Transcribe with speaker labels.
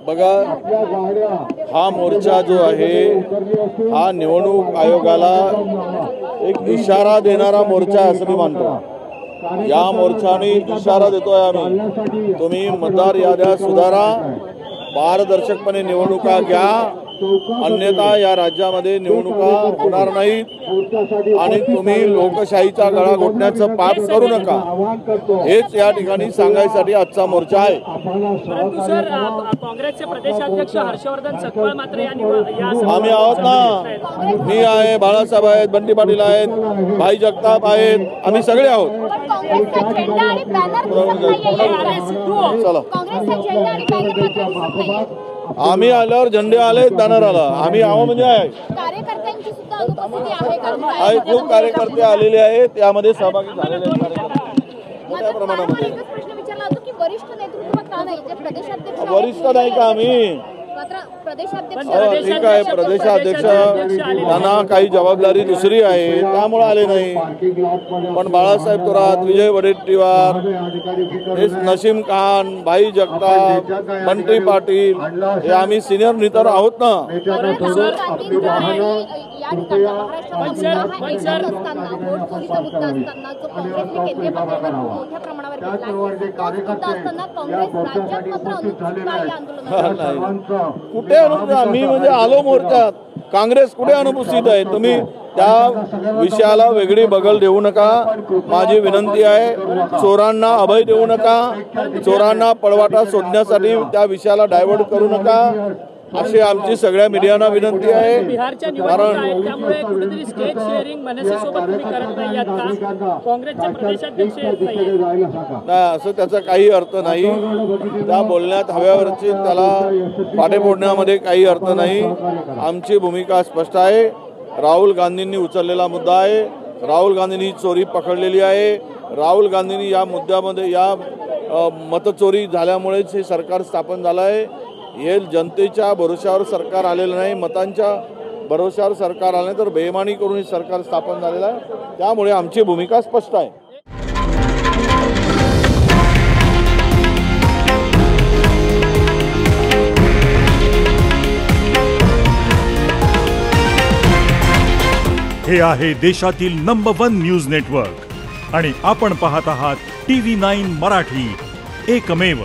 Speaker 1: बघा, हा मोर्चा जो आहे हा निवडणूक आयोगाला एक इशारा देणारा मोर्चा आहे असं मी मानतो। या मोर्चाने इशारा देतोय आम्ही, तुम्ही मतदार याद्या सुधारा, पारदर्शकपणे निवडणुका घ्या, अन्यथा या राज्यामध्ये निवडणुका होणार नाहीत आणि तुम्ही लोकशाहीचा गळा घोटण्याचं पाप करू नका, हेच या ठिकाणी सांगायसाठी आजचा मोर्चा आहे।
Speaker 2: परंतु सर, काँग्रेसचे प्रदेशाध्यक्ष हर्षवर्धन सकपाळ मात्र
Speaker 1: आम्ही आहोत ना, मी आहे, बाळासाहेब आहेत, बंटी पाटील आहेत, भाई जगताप आहेत, आम्ही सगळे आहोत। चला, आम्ही आल्यावर झेंडे आले, बॅनर आला, आम्ही आहो म्हणजे आहे।
Speaker 3: कार्यकर्त्यांची सुद्धा अनुपस्थिती आहे,
Speaker 1: खूप कार्यकर्ते आलेले आहेत, त्यामध्ये सहभागी झालेले मोठ्या प्रमाणामध्ये।
Speaker 3: प्रश्न विचारला होता की वरिष्ठ नेतृत्व का नाही, जे प्रदेशाध्यक्ष
Speaker 1: वरिष्ठ नाही का आम्ही? ठीक आहे, प्रदेशाध्यक्ष त्यांना काही जबाबदारी दुसरी आहे त्यामुळे आले नाही, पण बाळासाहेब थोरात, विजय वडेट्टीवार, नसीम खान, भाई जगताप, बंटी पाटील हे आम्ही सिनियर नेता आहोत ना। कुठे आम्ही म्हणजे आलो मोर्चात, काँग्रेस कुठे अनुपस्थित आहे? तुम्ही त्या विषयाला वेगळी बगल देऊ नका, माझी विनंती आहे। चोरांना अभय देऊ नका, चोरांना पळवाटा शोधण्यासाठी त्या विषयाला डायव्हर्ट करू नका, अशी आमची सगळ्या मीडियाना विनंती आहे।
Speaker 2: बिहारच्या निवडणुका त्यामुळे कुठेतरी स्टेज शेअरिंग मनसेसोबत तुम्ही करत नाही आहात का? काँग्रेसचे प्रदेशाध्यक्ष
Speaker 1: नाही, असं त्याचा काही अर्थ नाही। त्या बोलण्यात हव्यावरची त्याला पाठे फोडण्यामध्ये काही अर्थ नाही। आमची भूमिका स्पष्ट आहे, राहुल गांधींनी उचललेला मुद्दा आहे, राहुल गांधींनी चोरी पकडलेली आहे, राहुल गांधींनी या मुद्द्यामध्ये या मतचोरी झाल्यामुळेच हे सरकार स्थापन झालं आहे। हे जनतेच्या भरोशावर सरकार आलेलं नाही, मतांच्या भरोशावर सरकार आलं नाही, तर बेईमानी करून हे सरकार स्थापन झालेलं आहे। त्यामुळे आमची भूमिका स्पष्ट आहे।
Speaker 4: हे आहे देशातील नंबर 1 न्यूज नेटवर्क आणि आपण पाहत आहात TV9 मराठी, एकमेव।